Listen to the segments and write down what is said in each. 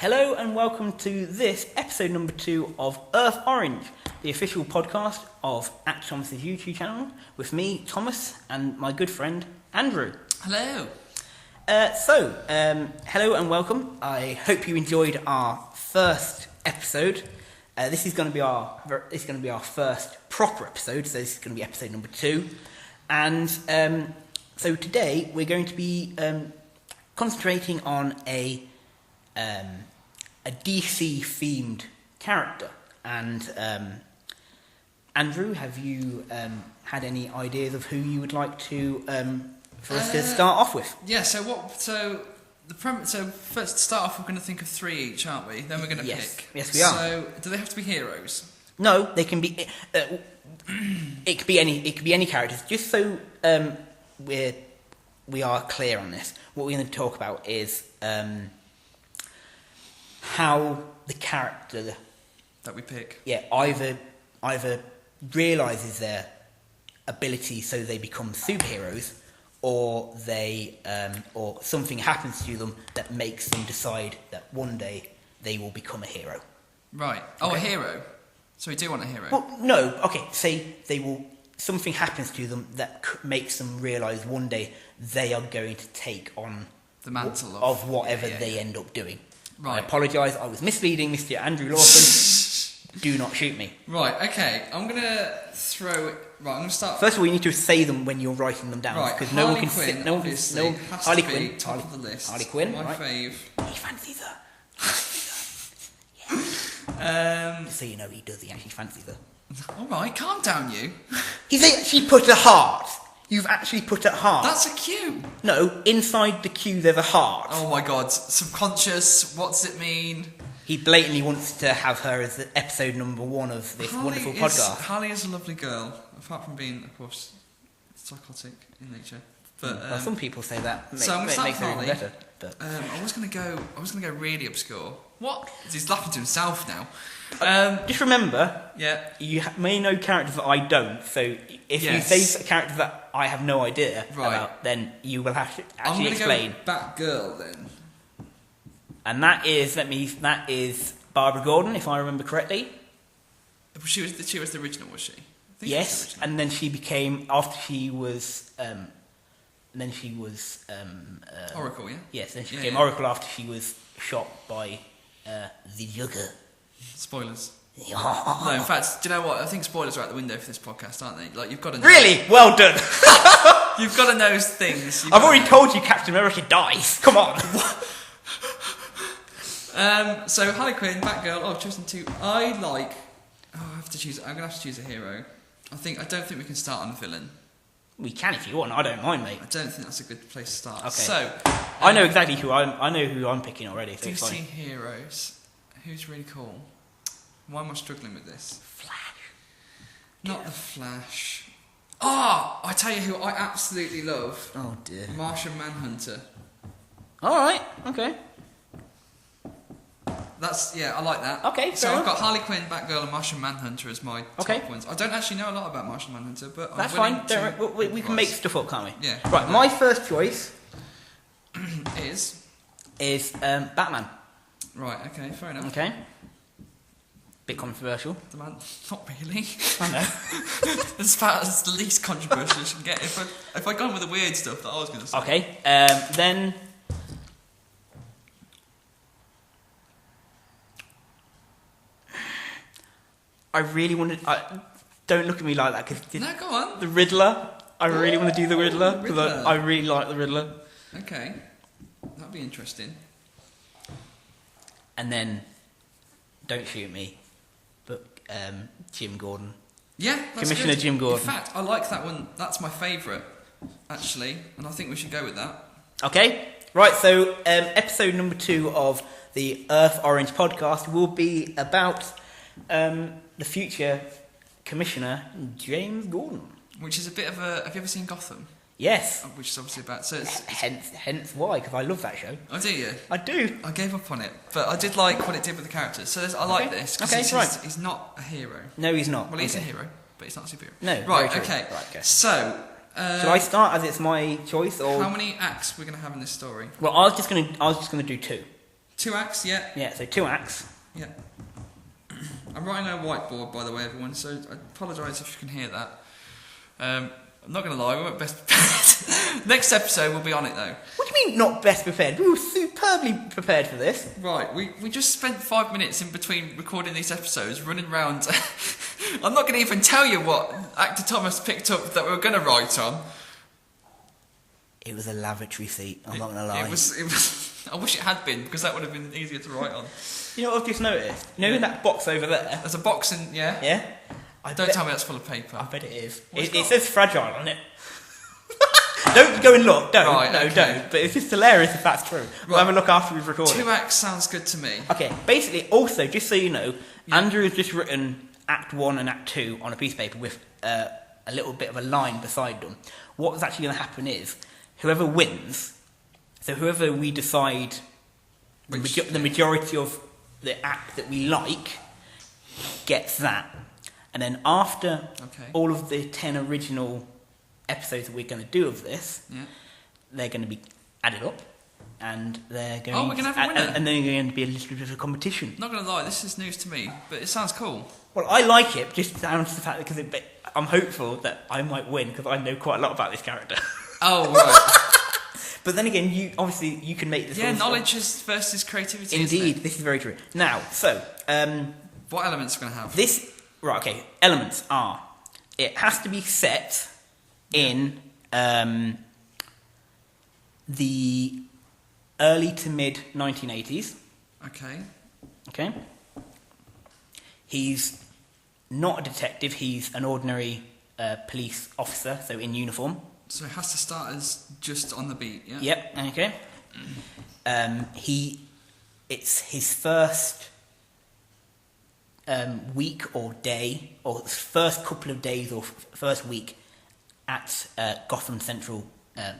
Hello and welcome to this episode number 2 of Earth Orange, the official podcast of Act Thomas's YouTube channel, with me, Thomas, and my good friend, Andrew. Hello. Hello and welcome. I hope you enjoyed our first episode. This is going to be our first proper episode, so this is going to be episode number 2. And so today we're going to be concentrating on a DC themed character. And Andrew, have you had any ideas of who you would like to for us to start off with? Yeah. So first to start off, we're going to think of 3 each, aren't we? Then we're going to pick. Yes, we are. So do they have to be heroes? No, they can be. It could be any. It could be any characters. Just so we are clear on this, what we're going to talk about is how the character that we pick, either realizes their ability, so they become superheroes, or or something happens to them that makes them decide that one day they will become a hero. Right. Oh, okay. A hero. So we do want a hero. Well, no. Okay. Say something happens to them that makes them realize one day they are going to take on the mantle of whatever they end up doing. Right. I apologise, I was misleading Mr. Andrew Lawson. Do not shoot me. Right, okay. I'm going to throw it... Right, I'm going to start... First of all, you need to say them when you're writing them down. Right, because Harley no one can Quinn, sit... No, obviously, no, has Harley to be Quinn, top of the list. Harley Quinn, my right. fave. He fancies her. Yeah. So you know he does, he actually fancies her. Alright, calm down, you. He's actually put a heart. You've actually put a heart. That's a Q. No, inside the Q there's a heart. Oh my god, subconscious, what does it mean? He blatantly wants to have her as the episode number 1 of this wonderful podcast. Harley is a lovely girl, apart from being, of course, psychotic in nature. But well, some people say that so I'm gonna makes her even better. But. I was gonna go really obscure. What? He's laughing to himself now. Just remember, yeah, you may know characters that I don't. So if you say a character that I have no idea about, then you will have to actually explain. I'm gonna go Batgirl then. And that is Barbara Gordon, if I remember correctly. She was the original, was she? Yes, and then she became Oracle, yeah? Yes, then she became Oracle after she was shot by the Joker. Spoilers. No, in fact, do you know what? I think spoilers are out the window for this podcast, aren't they? Like, you've got to know. Really? Well done. You've got to know things. I've already told you Captain America dies. Come on. So Harley Quinn, Batgirl. I've chosen 2. I have to choose. I'm gonna have to choose a hero. I don't think we can start on a villain. We can if you want. I don't mind, mate. I don't think that's a good place to start. Okay. So I know exactly I know who I'm picking already. So DC heroes. Who's really cool? Why am I struggling with this? Flash. Not the Flash. Oh, I tell you who I absolutely love. Oh dear. Martian Manhunter. All right. Okay. I like that. Okay, so fair I've got Harley Quinn, Batgirl, and Martian Manhunter as my top ones. I don't actually know a lot about Martian Manhunter, but that's I'm fine. We can make stuff up, can't we? Yeah. Right. My first choice is Batman. Right. Okay. Fair enough. Okay. Bit controversial. The man, not really. I know. It's the least controversial you can get. If I'd gone with the weird stuff that I was going to say. Okay. Then. I really wanted. Don't look at me like that, because no, go on. The Riddler. I really want to do the Riddler because I really like the Riddler. Okay, that'd be interesting. And then, don't shoot me, but Jim Gordon. Yeah, that's Commissioner good. Jim Gordon. In fact, I like that one. That's my favourite, actually, and I think we should go with that. Okay, right. So episode number 2 of the Earth Orange podcast will be about the future Commissioner James Gordon. Which is a bit of a... Have you ever seen Gotham? Yes. Which is obviously about... So it's hence why, because I love that show. Oh, do you? I do. I gave up on it, but I did like what it did with the characters. So I like this, because he's not a hero. No, he's not. Well, he's a hero, but he's not a superhero. No, right, very true. okay. Right, okay. So... Shall I start as it's my choice, or how many acts we're going to have in this story? Well, I was just gonna do 2. 2 acts, yeah. Yeah, so 2 acts. Yeah. I'm writing on a whiteboard, by the way, everyone, so I apologise if you can hear that. I'm not going to lie, we weren't best prepared. Next episode, we'll be on it, though. What do you mean, not best prepared? We were superbly prepared for this. Right, we just spent 5 minutes in between recording these episodes, running round. I'm not going to even tell you what actor Thomas picked up that we were going to write on. It was a lavatory seat, I'm not going to lie. It was. I wish it had been, because that would have been easier to write on. You know what I've just noticed? You know in that box over there? There's a box in, yeah? Yeah? Don't tell me that's full of paper. I bet it is. It says fragile on it. Don't go and look, don't. Right, no, okay. don't. But it's just hilarious if that's true. We'll have a look after we've recorded. 2 acts sounds good to me. Okay, basically, also, just so you know, Andrew has just written Act 1 and Act 2 on a piece of paper with a little bit of a line beside them. What's actually going to happen is, whoever wins, so whoever we decide the majority of the act that we like gets that. And then after all of the 10 original episodes that we're going to do of this, they're going to be added up. And they're going we're going to have a winner. And then going to be a little bit of a competition. Not going to lie, this is news to me, but it sounds cool. Well, I like it just down to the fact that I'm hopeful that I might win because I know quite a lot about this character. Oh, right. But then again, you can make this. Yeah, knowledge versus creativity. Indeed, this is very true. Now, so what elements are we going to have? This elements are: it has to be set in the early to mid 1980s. Okay. He's not a detective. He's an ordinary police officer, so in uniform. So it has to start as just on the beat, yeah? Yep, okay. It's his first week or day, or first couple of days or first week at Gotham Central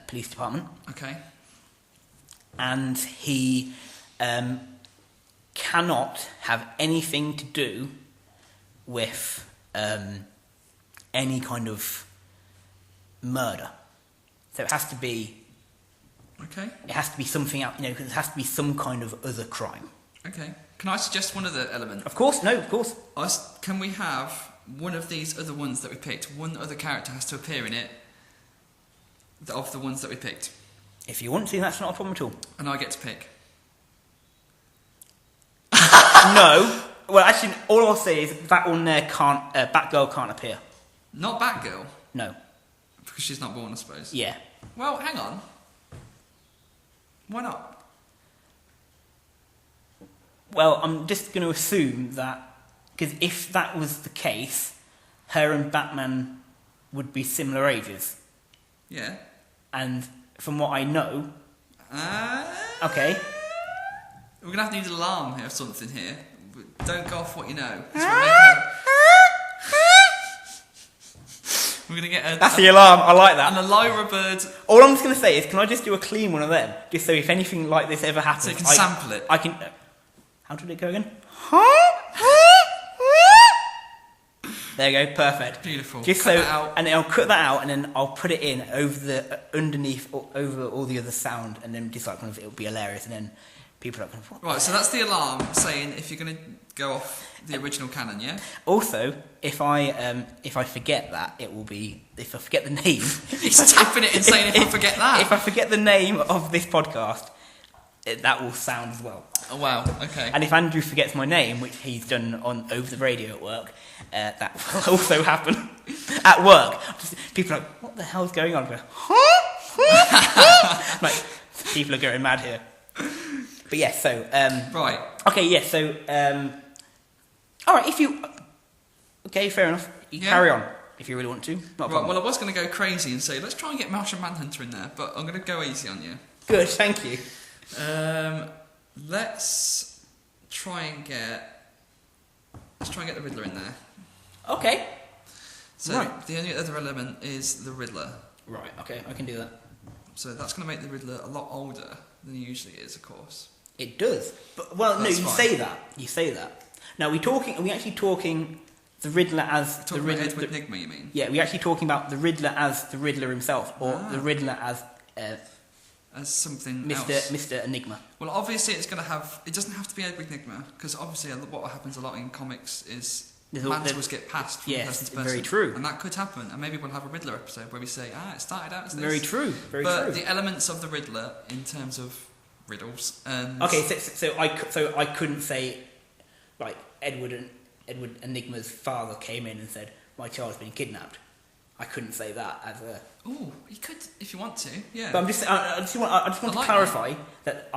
Police Department. Okay. And he cannot have anything to do with any kind of murder. So it has to be. Okay. It has to be something out, because it has to be some kind of other crime. Okay. Can I suggest one other element? Of course, no, of course. Can we have one of these other ones that we picked? One other character has to appear in it. Of the ones that we picked. If you want to, that's not a problem at all. And I get to pick. No. Well, actually, all I'll say is that one there can't. Batgirl can't appear. Not Batgirl. No. Because she's not born, I suppose. Yeah. Well, hang on. Why not? Well, I'm just going to assume that because if that was the case, her and Batman would be similar ages. Yeah. And from what I know, okay. We're gonna have to need an alarm here or something here. But don't go off what you know. We're gonna get That's the alarm. I like that. And a lyra bird. All I'm just going to say is, can I just do a clean one of them, just so if anything like this ever happens, So you can sample it. I can. How did it go again? There you go, perfect. Beautiful. Just cut so, that out. and then I'll cut that out, and then I'll put it in underneath, over all the other sound, and then just like kind of it'll be hilarious, and then people are kind of. Right, so that's the alarm saying if you're going to go off the original canon, yeah. Also, if I forget that, it will be if I forget the name. He's tapping it and saying if I forget that. If I forget the name of this podcast, that will sound as well. Oh wow, okay. And if Andrew forgets my name, which he's done on over the radio at work, that will also happen at work. People are like, "What the hell's going on?" I go, "Huh?" Like, people are going mad here. But yeah, so right. Okay, yeah, so all right. If you okay, fair enough. You carry on if you really want to. Not a problem. Right. Well, I was going to go crazy and say let's try and get Martian Manhunter in there, but I'm going to go easy on you. Good, thank you. Let's try and get the Riddler in there. Okay. So Right. the only other element is the Riddler. Right. Okay, I can do that. So that's going to make the Riddler a lot older than he usually is, of course. It does, but well, That's no, you fine. say that. You say that. Now, are we actually talking the Riddler as Talking the Riddler? about Edward Nigma, you mean? Yeah, we're actually talking about the Riddler as the Riddler himself, or Ah. the Riddler as as something Mr. else. Mr. Enigma. Well, obviously it doesn't have to be Edward Enigma, because obviously what happens a lot in comics is mantles get passed from person to person. Very true. And that could happen, and maybe we'll have a Riddler episode where we say, it started out as this. Very true. But the elements of the Riddler, in terms of riddles and... Okay, so I couldn't say, like, Edward Enigma's father came in and said, my child's been kidnapped. I couldn't say that as a... Oh, you could, if you want to, yeah. But I just want to clarify that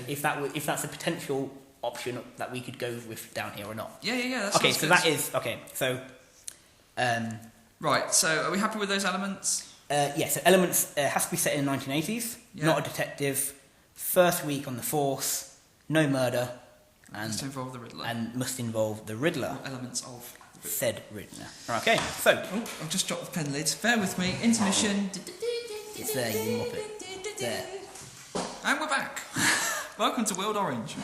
if that's a potential option that we could go with down here or not. Yeah. Okay, so that is okay. So, right. So, are we happy with those elements? Yeah. So, elements has to be set in the 1980s. Yeah. Not a detective. First week on the force. No murder. And must involve the Riddler. And must involve the Riddler. Elements of said Riddler. Okay. So, I've just dropped the pen lid. Bear with me. Intermission. It's there. You muppet. There. And we're back. Welcome to World Orange.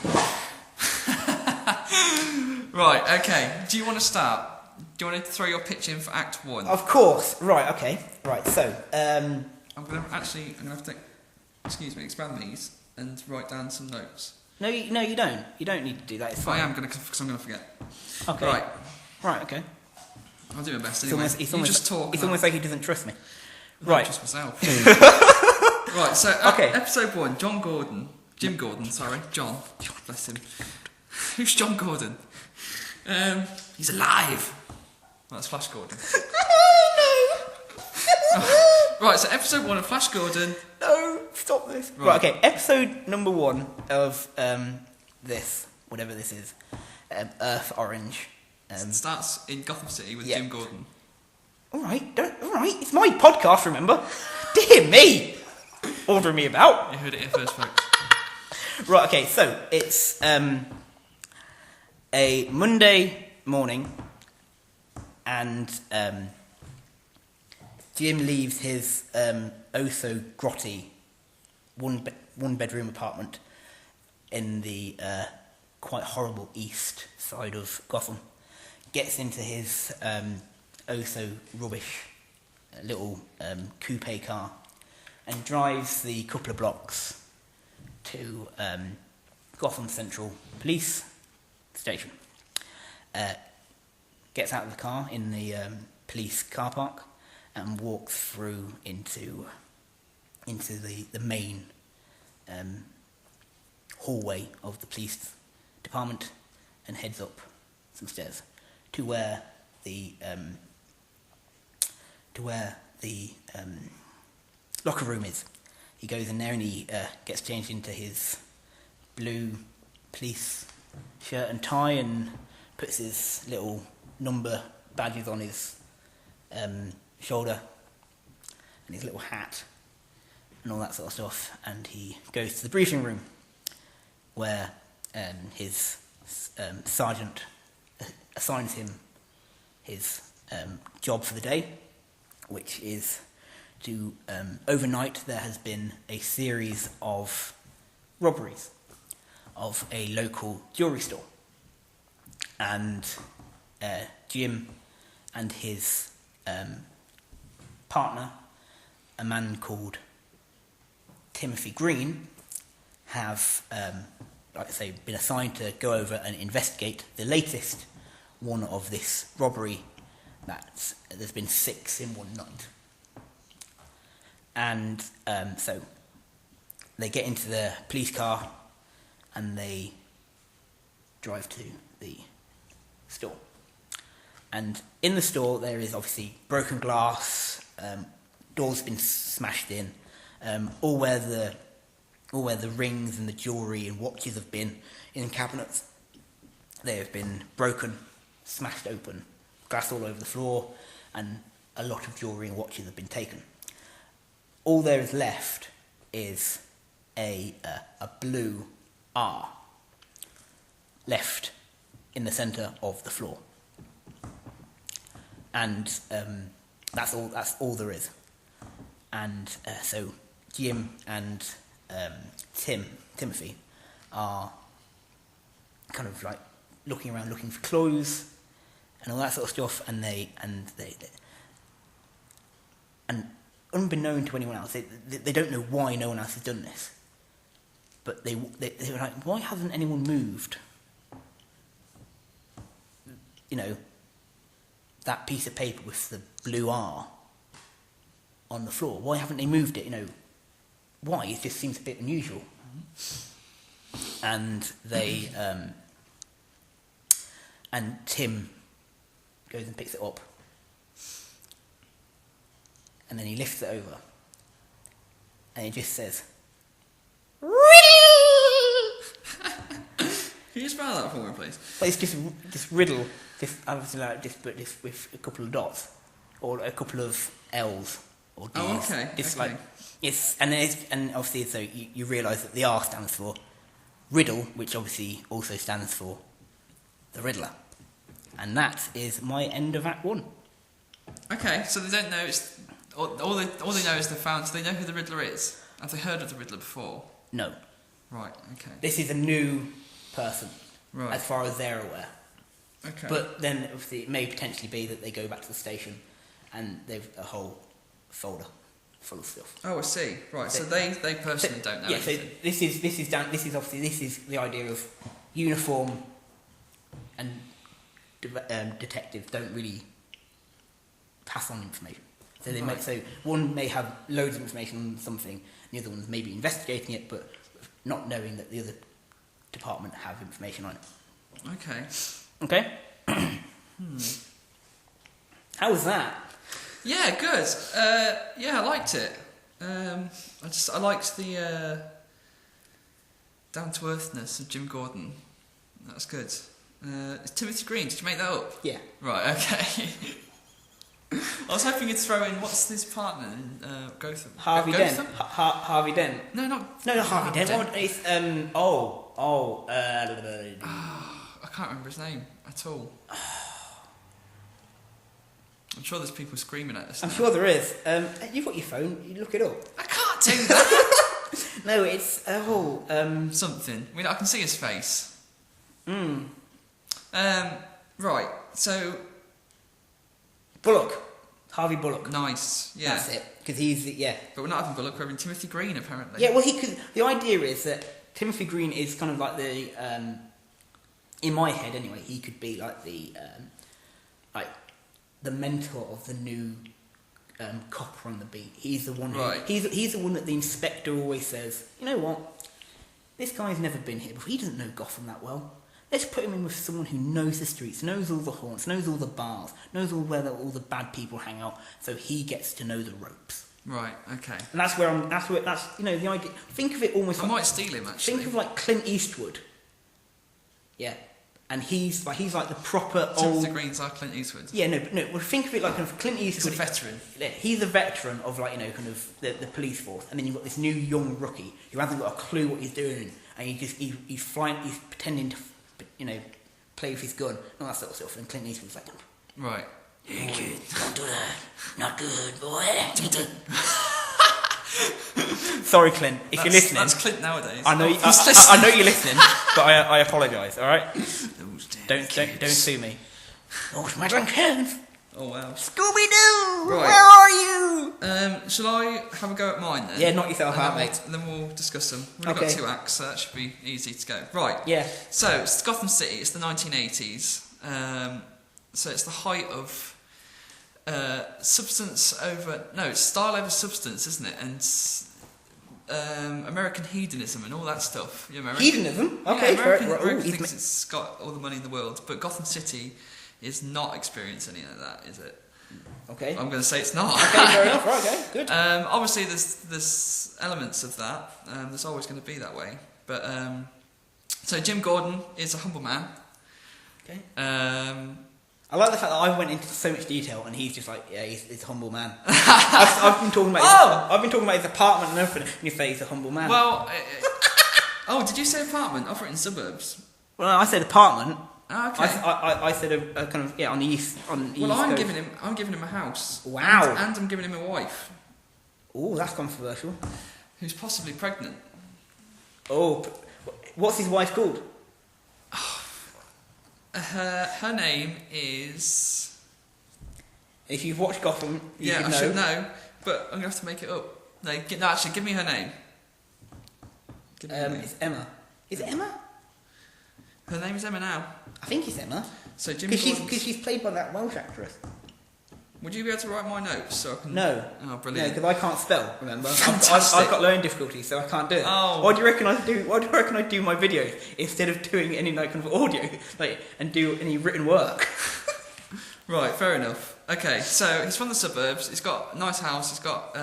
Right, okay. Do you want to start? Do you want to throw your pitch in for Act 1? Of course. Right, okay. Right, so... I'm going to have to, expand these and write down some notes. No, you don't. You don't need to do that. It's fine. I am going to, because I'm going to forget. Okay. Right, okay. I'll do my best anyway. It's almost like he doesn't trust me. Right. I trust myself. Right, so episode 1, Jim Gordon, John. Bless him. Who's John Gordon? He's alive. Well, that's Flash Gordon. Right, so episode 1 of Flash Gordon. No, stop this. Right, okay, episode number 1 of this, whatever this is, Earth Orange. It starts in Gotham City with Jim Gordon. Alright, it's my podcast, remember? Dear me! Ordering me about. You heard it here first, folks. Right, okay, so it's a Monday morning, and Jim leaves his oh-so grotty one-bedroom apartment in the quite horrible east side of Gotham, gets into his oh-so-rubbish little coupe car, and drives the couple of blocks to Gotham Central Police Station. Gets out of the car in the police car park and walks through into the main hallway of the police department and heads up some stairs to where the locker room is. He goes in there and he gets changed into his blue police shirt and tie and puts his little number badges on his shoulder and his little hat and all that sort of stuff, and he goes to the briefing room where his sergeant assigns him his job for the day, which is to overnight there has been a series of robberies of a local jewellery store, and Jim and his partner, a man called Timothy Green, have, like I say, been assigned to go over and investigate the latest one of this robbery. There's been 6 in one night. And so they get into the police car and they drive to the store. And in the store there is obviously broken glass, doors been smashed in, all where the rings and the jewellery and watches have been in cabinets. They have been broken, smashed open, glass all over the floor, and a lot of jewellery and watches have been taken. All there is left is a blue R left in the centre of the floor, and that's all there is. And so Jim and Timothy are kind of like looking around, looking for clues and all that sort of stuff, and unbeknown to anyone else, they don't know why no one else has done this. But they were like, why hasn't anyone moved? That piece of paper with the blue R on the floor. Why haven't they moved it? Why? It just seems a bit unusual. And they and Tim goes and picks it up, and then he lifts it over, and he just says, "Riddle." Can you spell that for me, please? But it's just riddle, obviously but just with a couple of dots, or a couple of L's or D's. Oh, okay. It's okay. and obviously, so you realise that the R stands for riddle, which obviously also stands for the Riddler, and that is my end of Act 1. Okay, so they don't know. It's all they know is they found. So they know who the Riddler is. Have they heard of the Riddler before? No. Right. Okay. This is a new person, Right. as far as they're aware. Okay. But then, obviously, it may potentially be that they go back to the station, and they've a whole folder full of stuff. Oh, I see. Right. So they personally don't know. Yeah. So anything. this is the idea of uniform and detectives don't really pass on information. So they Right. so one may have loads of information on something, and the other one's maybe investigating it, but not knowing that the other department have information on it. Okay. Okay. How was that? Yeah, good. Yeah, I liked it. I liked the down to earthness of Jim Gordon. That's good. It's Timothy Green. Did you make that up? Yeah. Right. Okay. I was hoping you'd throw in what's his partner in Gotham. Harvey Dent. Gotham? Harvey Dent. No, not Harvey Dent. Dent. It's I can't remember his name at all. I'm sure there's people screaming at us. I'm now. sure there is. You've got your phone. You look it up. I can't do that. No, it's Something. I mean, I can see his face. Right. So Bullock. Harvey Bullock. nice. Yeah. That's it. Because he's But we're not having Bullock. We're having Timothy Green apparently. Yeah. Well, the idea is that Timothy Green is kind of like the in my head anyway. He could be like the mentor of the new copper on the beat. He's the one. Right. He's the one that the inspector always says, you know what? This guy's never been here before. He doesn't know Gotham that well. Let's put him in with someone who knows the streets, knows all the haunts, knows all the bars, knows where all the bad people hang out, so he gets to know the ropes. Right. Okay. And that's the idea. Think of it almost. I like, might steal him actually. Think of like Clint Eastwood. Yeah, and he's like the proper Timothy old. Green's like Clint Eastwood. Yeah, no. Well, think of it like kind of Clint He's Eastwood. a veteran. Yeah, he's a veteran of kind of the police force, and then you've got this new young rookie who hasn't got a clue what he's doing, and he's flying, he's pretending to, play with his gun and all that sort of stuff. And Clint Eastwood's like, Right. "Hey kid, don't do that. Not good, boy." Sorry, Clint, if you're listening. That's Clint nowadays. I know, Oh, I know you're listening, but I apologise. All right, don't sue me. Oh, my kids. Oh wow. Scooby Doo, Right. where are you? Shall I have a go at mine then? Yeah, knock yourself And out, then mate. And then we'll discuss them. We've only Okay. got 2 acts, so that should be easy to go. Right. Yeah. So it's Gotham City. It's the 1980s. So it's the height of substance over. No, it's style over substance, isn't it? And American hedonism and all that stuff. You American? Hedonism? Okay, Yeah, fair. American thinks it's got all the money in the world, but Gotham City is not experiencing any of that, is it? Okay. I'm going to say it's not. Okay, fair enough. Right, okay, good. Obviously, there's elements of that. There's always going to be that way. But so Jim Gordon is a humble man. Okay. Um, I like the fact that I went into so much detail, and he's just like, yeah, he's a humble man. I've been talking about. I've been talking about his apartment and everything, and you say he's a humble man. well, oh, did you say apartment? I've written suburbs. Well, I said apartment. Oh, okay. I said a kind of on the east. On the Well, east I'm coast. giving him a house. Wow. And I'm giving him a wife Oh, that's controversial. who's possibly pregnant. Oh, what's his wife called? Her name is. If you've watched Gotham, you Yeah, I should know. should know. but I'm gonna have to make it up. No, actually, give me her name. Give me her name. It's Emma. Is it Emma? Her name is Emma now. I think it's Emma. So Jimmy Because she's played by that Welsh actress. Would you be able to write my notes so I can? No. Oh, No, brilliant. because I can't spell. Remember, Fantastic. I've got learning difficulties, so I can't do it. Oh. Why do you reckon I do my videos instead of doing any like kind of audio, like and do any written work? Right, fair enough. Okay, so he's from the suburbs. He's got a nice house. He's got.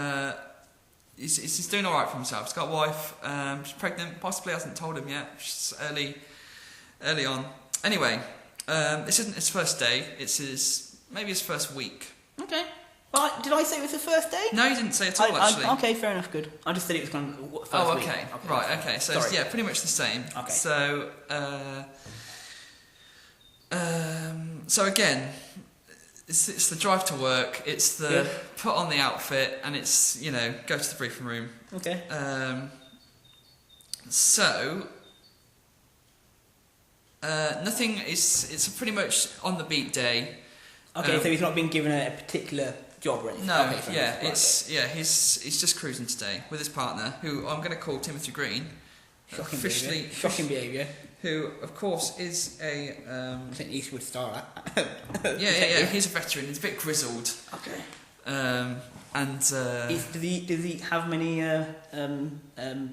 He's doing all right for himself. He's got a wife. She's pregnant. Possibly hasn't told him yet. She's early on. Anyway, this isn't his first day. It's maybe his first week. Okay. Well, did I say it was the first day? No, you didn't say at all. Actually. Okay, fair enough. Good. I just said it was kind of first week. Oh, okay. Right. Okay. So Sorry. yeah, pretty much the same. Okay. So. So again, it's the drive to work. It's the Good. put on the outfit, and it's go to the briefing room. Okay. So nothing is. It's a pretty much on the beat day. Okay, so he's not been given a particular job or anything. No, Okay, fair enough. Right, he's just cruising today with his partner, who I'm going to call Timothy Green. Shocking officially, behaviour. Shocking behaviour. Who of course is a I think Eastwood star. That. yeah. He's a veteran. He's a bit grizzled. Okay. Does he have many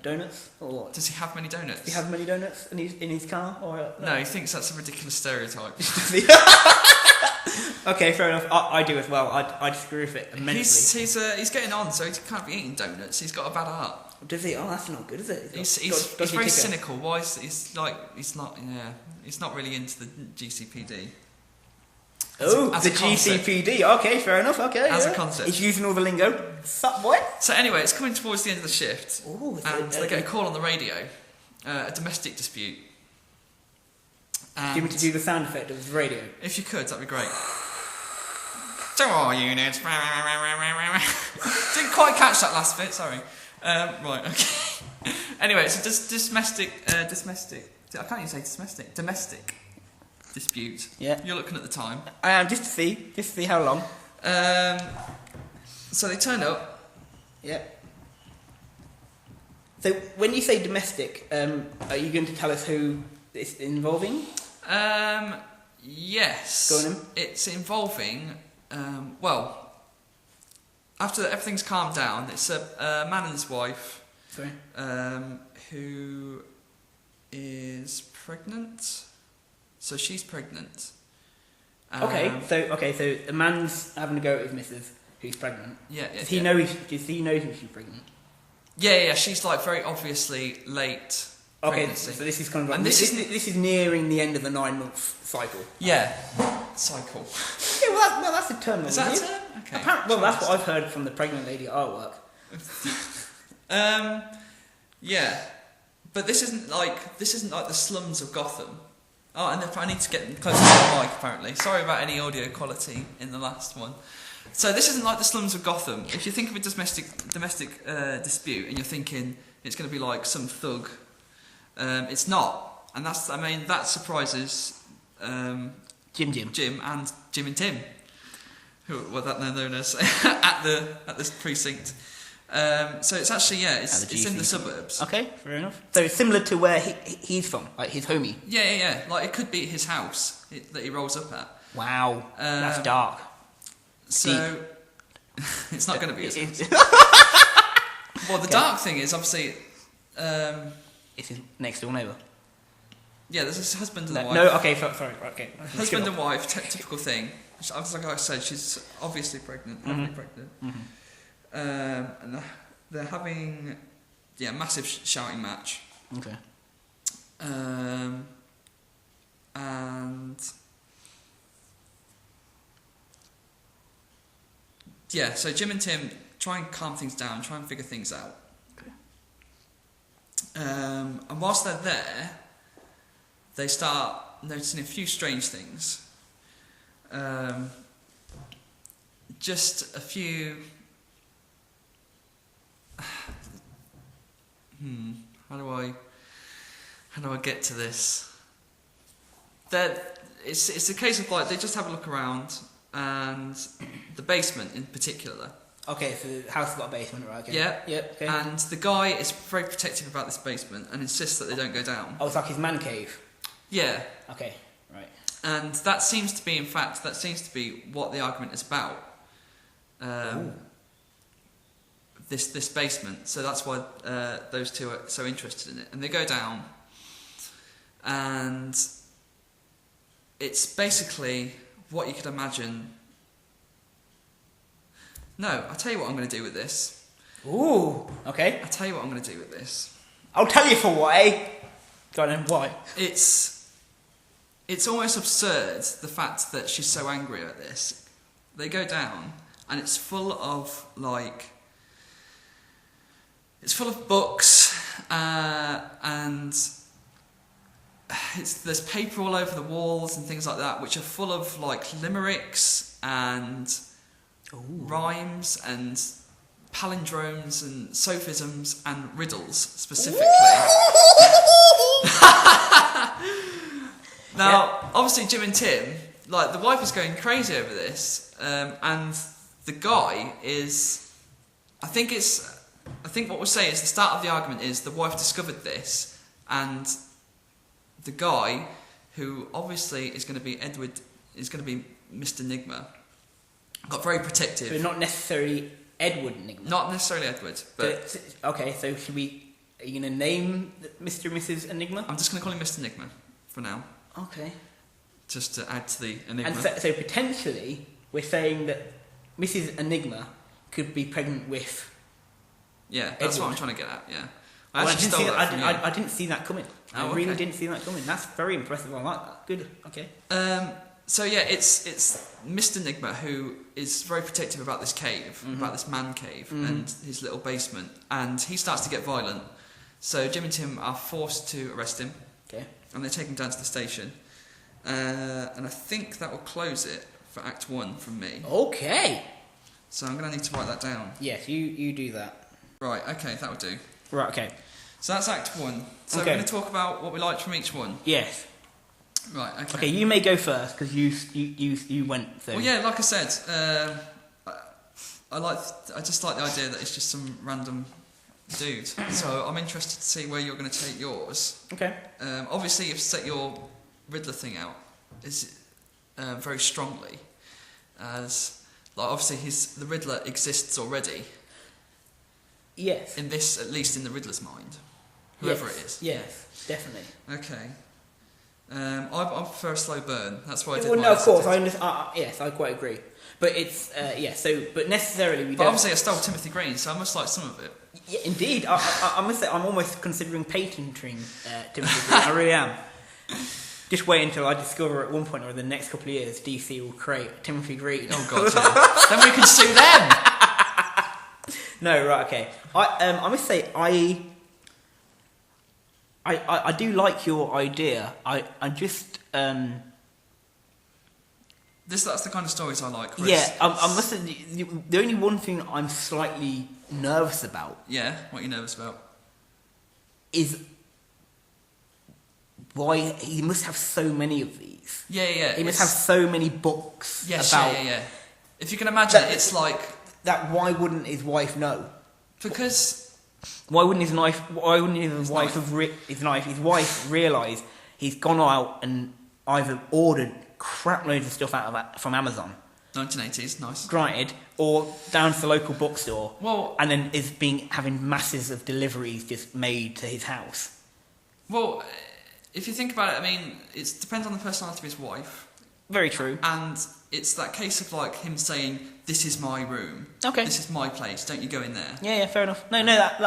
donuts or? Does he have many donuts? Does he have many donuts in his car or? No, he thinks that's a ridiculous stereotype. Okay, fair enough. I do as well. I disagree with it immensely. He's getting on, so he can't be eating donuts. He's got a bad heart. Does he? Oh, that's not good, is it? He's very cynical. Why is he's not really into the GCPD. As a GCPD. Okay, fair enough. Okay, as a concept, he's using all the lingo. Sup, boy? So anyway, it's coming towards the end of the shift, and they get a call on the radio, a domestic dispute. Do you want me to do the sound effect of the radio? If you could, that'd be great. To all units. Didn't quite catch that last bit. Sorry. Right. Okay. Anyway, so domestic. I can't even say domestic dispute. Yeah. You're looking at the time. I am just to see how long. So they turn up. Yeah. So when you say domestic, are you going to tell us who it's involving? Yes. Go on then. It's involving. After everything's calmed down, it's a man and his wife. Sorry. Who is pregnant. So she's pregnant. Okay, so the man's having a go at his missus, who's pregnant. Yeah. Does he know she's pregnant? Yeah. She's like very obviously late. Okay, pregnancy. so this is kind of like And this is nearing the end of the 9-month cycle. Yeah, cycle. Yeah, well, that's a term. Is that a term? Okay. Apparently, that's what I've heard from the pregnant lady at our work. Yeah, but this isn't like the slums of Gotham. Oh, and I need to get closer to the mic. Apparently, sorry about any audio quality in the last one. So this isn't like the slums of Gotham. If you think of a domestic dispute and you're thinking it's going to be like some thug, it's not, and that surprises Jim Jim and Tim, who they're known as at this precinct. So it's actually it's in the suburbs. Okay, fair enough. So it's similar to where he's from, like his homie. Yeah. Like it could be his house that he rolls up at. Wow, that's dark. So it's not going to be his house. Well, the dark thing is obviously. It's his next door neighbour. Yeah, there's his husband and wife. No, okay, sorry, okay. Husband and wife, typical thing. Like I said, she's obviously pregnant, heavily pregnant. Mm-hmm. And they're having a massive shouting match. Okay. And so Jim and Tim try and calm things down, try and figure things out. Okay. And whilst they're there, they start noticing a few strange things. Just a few. How do I get to this? It's a case of like they just have a look around, and the basement in particular. Okay, so the house has got a basement, right? Okay. Yeah. Yep. Okay. And the guy is very protective about this basement and insists that they don't go down. Oh, it's like his man cave. Yeah. Okay. Right. And that seems to be, in fact, what the argument is about. This basement. So that's why those two are so interested in it. And they go down, and it's basically what you could imagine. No, I'll tell you what I'm going to do with this. Ooh. Okay. I'll tell you what I'm going to do with this. I'll tell you for what, eh? Go on then. Why? It's almost absurd, the fact that she's so angry at this. They go down, and it's full of, it's full of books, and there's paper all over the walls and things like that, which are full of, limericks and rhymes and palindromes and sophisms and riddles, specifically. Now, obviously, Jim and Tim, the wife is going crazy over this, and the guy is. I think what we'll say is the start of the argument is the wife discovered this, and the guy, who obviously is going to be Edward, is going to be Mr. Enigma, got very protective. So not necessarily Edward Enigma. Not necessarily Edward, but okay. So are you going to name Mr. and Mrs. Enigma? I'm just going to call him Mr. Enigma for now. Okay. Just to add to the enigma. And so potentially, we're saying that Mrs. Enigma could be pregnant with. Yeah, that's Edward. what I'm trying to get at. Yeah, I didn't see that coming. Oh, I really okay. didn't see that coming. That's very impressive. I like that. Good. Okay. So yeah, it's Mr. Enigma who is very protective about this cave, about this man cave and his little basement, and he starts to get violent. So Jim and Tim are forced to arrest him. Okay. And they take him down to the station. And I think that will close it for Act 1 from me. Okay. So I'm going to need to write that down. Yes, you do that. Right, okay, that will do. Right, okay. So that's Act 1. So Okay. we're going to talk about what we liked from each one. Yes. Right, okay. Okay, you may go first because you went. So. Well, yeah, like I said, I just like the idea that it's just some random dude. So I'm interested to see where you're going to take yours. Okay. Obviously, you've set your Riddler thing out very strongly, as obviously the Riddler exists already. Yes. In this, at least in the Riddler's mind, whoever yes. it is. Yes, definitely. Okay. I prefer a slow burn. That's why I did. Well, no, of course. Yes, I quite agree. But it's but necessarily we. But obviously, I stole Timothy Green, so I must like some of it. Yeah, indeed. I must say, I'm almost considering patenting Timothy Green. I really am. Just wait until I discover at one point or the next couple of years DC will create Timothy Green. Oh God! Yeah. Then we can sue them. No, right, okay. I must say I do like your idea. I just That's the kind of stories I like, Chris. Yeah, I must say the only one thing I'm slightly nervous about. Yeah, what are you nervous about? Is why he must have so many of these. Yeah. He must have so many books. Yes, about yeah. If you can imagine, it's like that. Why wouldn't his wife know? Because why wouldn't his wife realise he's gone out and either ordered crap loads of stuff from Amazon. 1980s, nice. Granted, or down to the local bookstore. Well, and then is having masses of deliveries just made to his house. Well, if you think about it, I mean, it depends on the personality of his wife. Very true. And it's that case of him saying, "This is my room. Okay. This is my place. Don't you go in there." Yeah, fair enough. No, that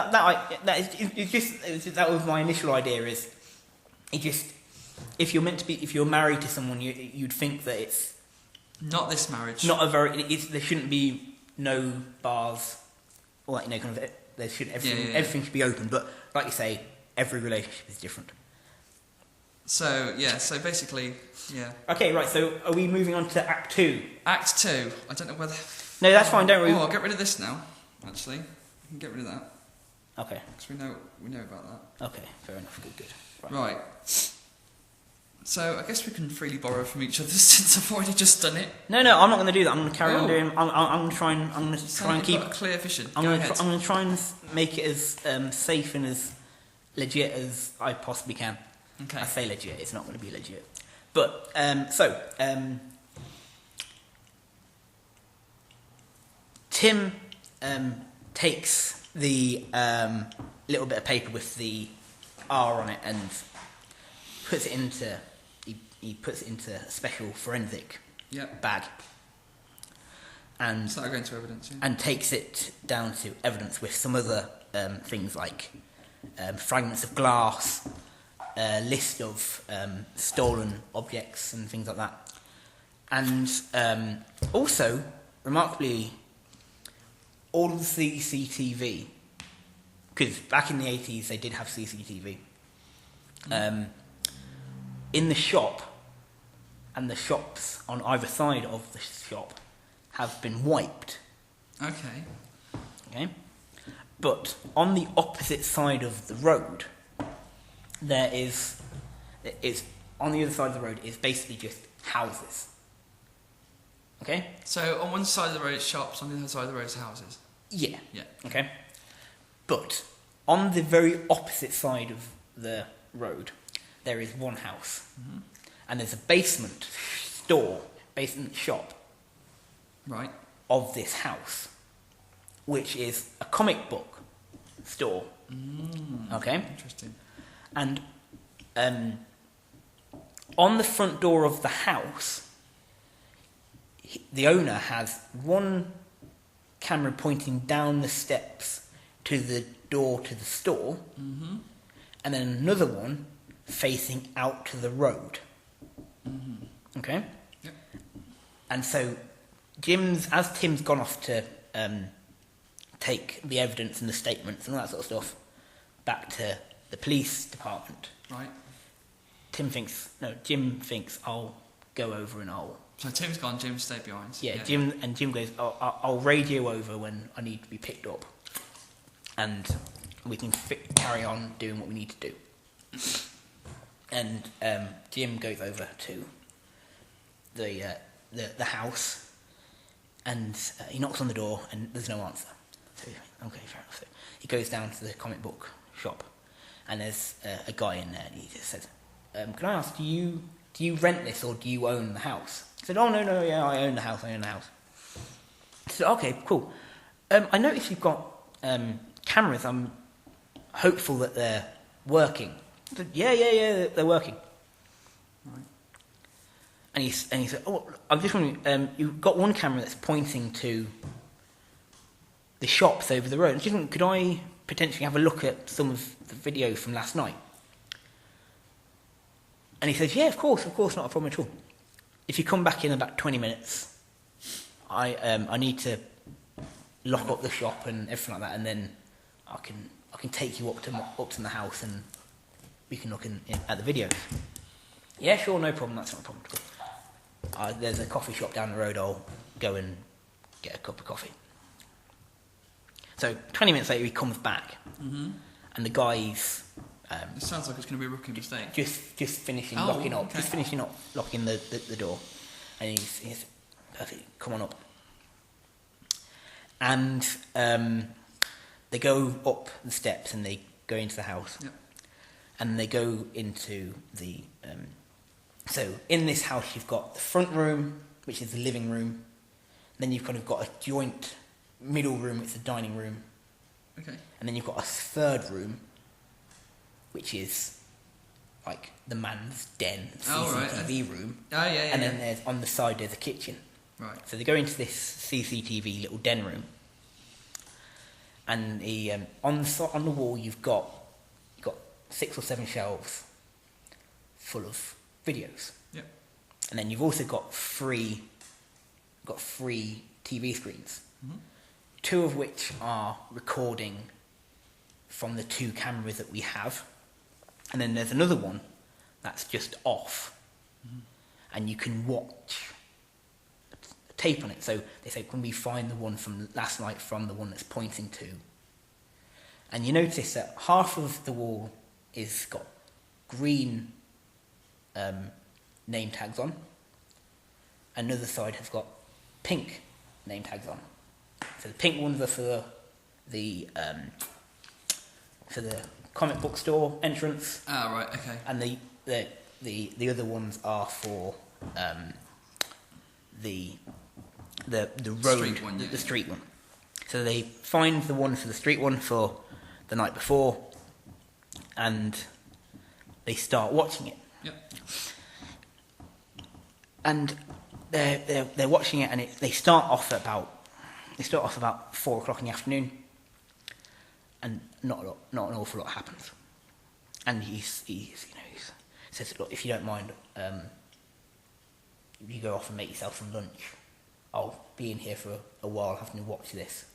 was my initial idea. Is it just if you're married to someone, you'd think that it's not this marriage. Not a very. There shouldn't be no bars, or there should everything should be open. But like you say, every relationship is different. So basically, yeah. Okay, right. So are we moving on to Act 2? Act 2. I don't know whether. No, that's fine. Don't worry. Oh, I'll get rid of this now. Actually, we can get rid of that. Okay. Because we know about that. Okay, fair enough. Good. Right. So I guess we can freely borrow from each other since I've already just done it. No, I'm not going to do that. I'm going to carry on doing. I'm going to try and keep a clear vision. I'm going to try and make it as safe and as legit as I possibly can. Okay. I say legit. It's not going to be legit. But Tim takes the little bit of paper with the R on it and puts it into. He puts it into a special forensic bag. And so that'll go into evidence, yeah. And takes it down to evidence with some other things like fragments of glass, a list of stolen objects and things like that. And also, remarkably, all of the CCTV, because back in the 80s they did have CCTV, in the shop and the shops on either side of the shop have been wiped. Okay. But on the opposite side of the road, on the other side of the road is basically just houses. Okay? So on one side of the road it's shops, on the other side of the road it's houses. Yeah. Yeah. Okay. But on the very opposite side of the road, there is one house. Mm-hmm. And there's a basement shop. Right. Of this house, which is a comic book store. Okay? Interesting. And on the front door of the house, the owner has one camera pointing down the steps to the door to the store, and then another one facing out to the road. Okay? Yep. And so as Tim's gone off to take the evidence and the statements and all that sort of stuff back to the police department. Right. Jim thinks I'll go over and I'll... So Tim's gone, Jim stayed behind. Yeah, Jim goes, I'll radio over when I need to be picked up. And we can carry on doing what we need to do. And Jim goes over to the house, and he knocks on the door, and there's no answer. So, okay, fair enough. So he goes down to the comic book shop, and there's a guy in there, and he just says, "Can I ask, do you rent this or do you own the house?" He said, "Oh no, yeah, I own the house. I said, "Okay, cool. I noticed you've got cameras. I'm hopeful that they're working." I said, yeah, they're working. Right. And he said, "Oh, I'm just wondering, you've got one camera that's pointing to the shops over the road. Could I potentially have a look at some of the videos from last night?" And he says, "Yeah, of course, not a problem at all. If you come back in about 20 minutes, I need to lock up the shop and everything like that, and then I can take you up to the house and we can look at the videos." "Yeah, sure, no problem. That's not a problem at all. There's a coffee shop down the road. I'll go and get a cup of coffee." So 20 minutes later, he comes back, and the guy's it sounds like it's going to be a rookie mistake. Just finishing locking up, just finishing up locking the door, and he's perfect. Come on up, and they go up the steps and they go into the house, and they go into the. So in this house, you've got the front room, which is the living room. Then you've kind of got a joint middle room, it's a dining room. Okay. And then you've got a third room, which is like the man's den, CCTV room. Oh, yeah. And then there's on the side there's a kitchen. Right. So they go into this CCTV little den room, and on the wall you've got 6 or 7 shelves full of videos. Yep. And then you've also got three TV screens, 2 of which are recording from the 2 cameras that we have, and then there's another one that's just off, and you can watch a tape on it. So they say, "Can we find the one from last night from the one that's pointing to?" And you notice that half of the wall is got green name tags on. Another side has got pink name tags on. So the pink ones are for the comic book store entrance. Ah, right, okay. And the other ones are for the road, street one, yeah. The street one. So they find the one for the street one for the night before, and they start watching it. Yep. And they're watching it, and they start off about 4:00 in the afternoon, and not an awful lot happens. And he says, look, if you don't mind, you go off and make yourself some lunch. I'll be in here for a while having to watch this,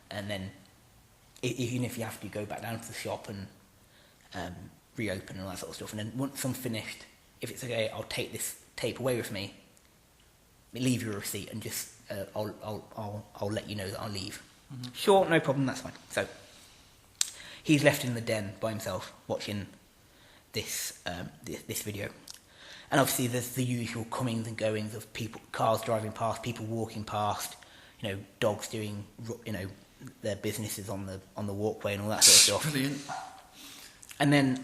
and then even if you have to, go back down to the shop and reopen and all that sort of stuff. And then once I'm finished, if it's okay, I'll take this tape away with me, leave you a receipt, and just I'll let you know that I'll leave. Mm-hmm. Sure, no problem, that's fine. So he's left in the den by himself watching this video. And obviously there's the usual comings and goings of people, cars driving past, people walking past, dogs doing, their businesses on the walkway and all that sort of stuff. Brilliant. And then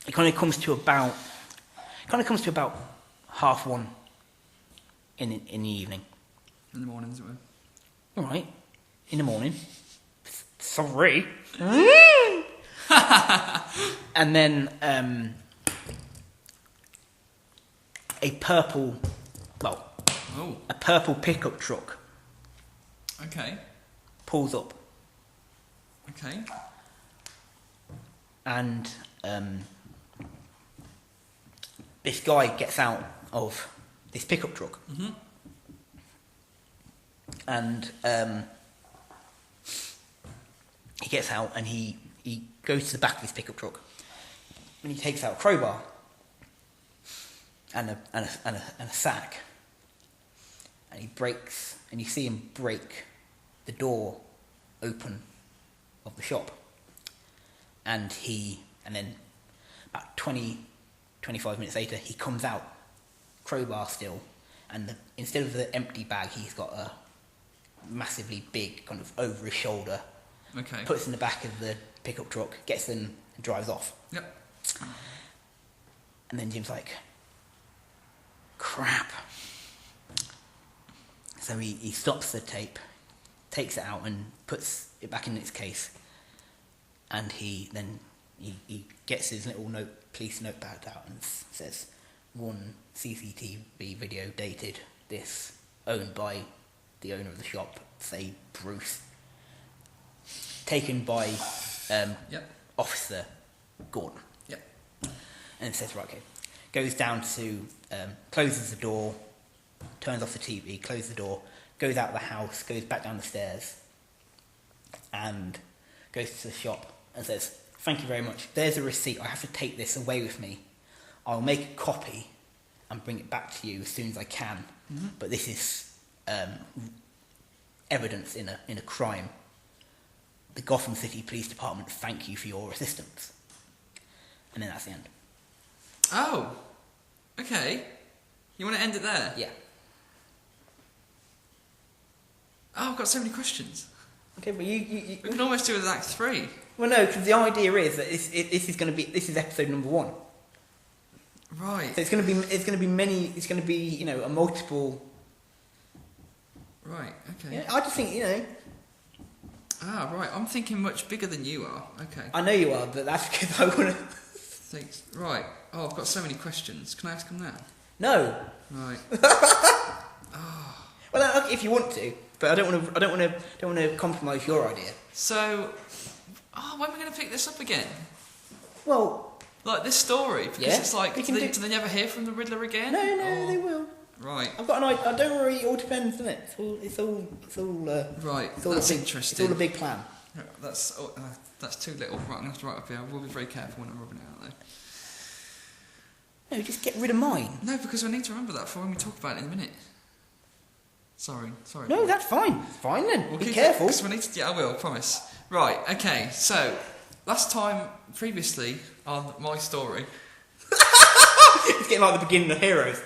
it kind of comes to about 1:30 in the evening. In the mornings, it were. All right, in the morning. Sorry. And then a purple pickup truck. Okay. Pulls up. Okay. And this guy gets out of this pickup truck. Mm-hmm. And he gets out and he goes to the back of his pickup truck, and he takes out a crowbar and a sack, and he breaks, and you see him break the door open of the shop, and then about 25 minutes later he comes out, crowbar still, and instead of the empty bag he's got a massively big kind of over his shoulder. Okay. Puts in the back of the pickup truck, gets in and drives off. Yep. And then Jim's like, crap. So he stops the tape, takes it out and puts it back in its case. And he gets his little police notepad out and says, one CCTV video dated this, owned by the owner of the shop, say Bruce. Taken by Officer Gordon. Yep. And it says, right, okay. Goes down to, closes the door, turns off the TV, closes the door, goes out of the house, goes back down the stairs, and goes to the shop and says, thank you very much. There's a receipt. I have to take this away with me. I'll make a copy and bring it back to you as soon as I can. Mm-hmm. But this is evidence in a crime. The Gotham City Police Department thank you for your assistance. And then that's the end. Oh, okay. You want to end it there? Yeah. Oh, I've got so many questions. Okay, but you We can almost do it as Act 3. Well, no, because the idea is that this is episode number 1. Right. So it's going to be a multiple. Right. Okay. Yeah, I just think Ah, right. I'm thinking much bigger than you are. Okay. I know you are, but that's because I want to. Thanks. Right. Oh, I've got so many questions. Can I ask them now? No. Right. Well, if you want to, but I don't want to compromise your idea. So, when are we going to pick this up again? Well, like this story, because yeah, it's like, do they never hear from the Riddler again? No, they will. Right. I've got an idea. Don't worry, it all depends, doesn't it? It's all. Right. It's all that's It's interesting. all a big plan. That's too little. Right, I'm going to have to write up here. We'll be very careful when I'm rubbing it out, though. No, just get rid of mine. No, because I need to remember that for when we talk about it in a minute. Sorry. No, that's fine. Fine then. We'll be careful. I will, promise. Right, okay, so, previously, on my story... It's getting like the beginning of Heroes.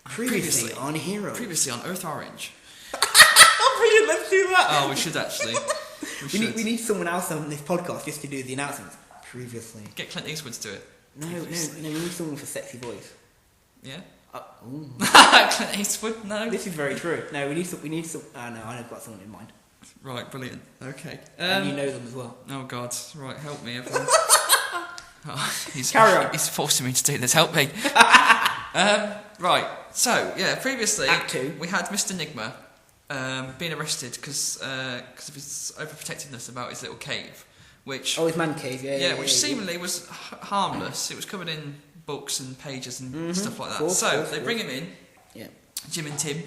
Previously on Heroes. Previously on Earth Orange. Oh, brilliant, let's do that. Oh, we should actually. We need someone else on this podcast just to do the announcements. Previously. Get Clint Eastwood to do it. No, we need someone with a sexy voice. Yeah? Ooh. Clint Eastwood? No. This is very true. No, we need some. No, I've got someone in mind. Right, brilliant. Okay. And you know them as well. Oh God! Right, help me, everyone. Carry on. He's forcing me to do this. Help me. Right. So yeah, previously Act 2. we had Mr. Nigma being arrested because of his overprotectiveness about his little cave, which his man cave, which seemingly was harmless. It was covered in books and pages and stuff like that. Course, they bring him in. Yeah. Jim and Tim.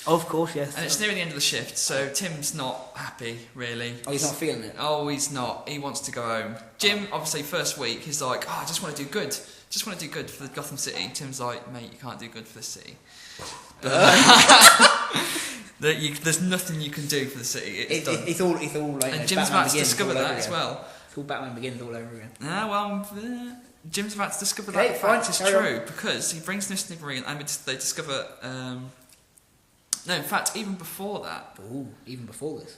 Of course, yes. And it's nearing the end of the shift, so Tim's not happy, really. Oh, he's not feeling it? Oh, he's not. He wants to go home. Jim, obviously, first week, he's like, I just want to do good. Just want to do good for the Gotham City. Tim's like, mate, you can't do good for the city. There's nothing you can do for the city. It's done. It's all like... And Jim's about to discover that as well. It's all Batman Begins all over again. Jim's about to discover that fact is true, because he brings Mr. Nigma in and they discover... No, in fact, even before that. Ooh, even before this.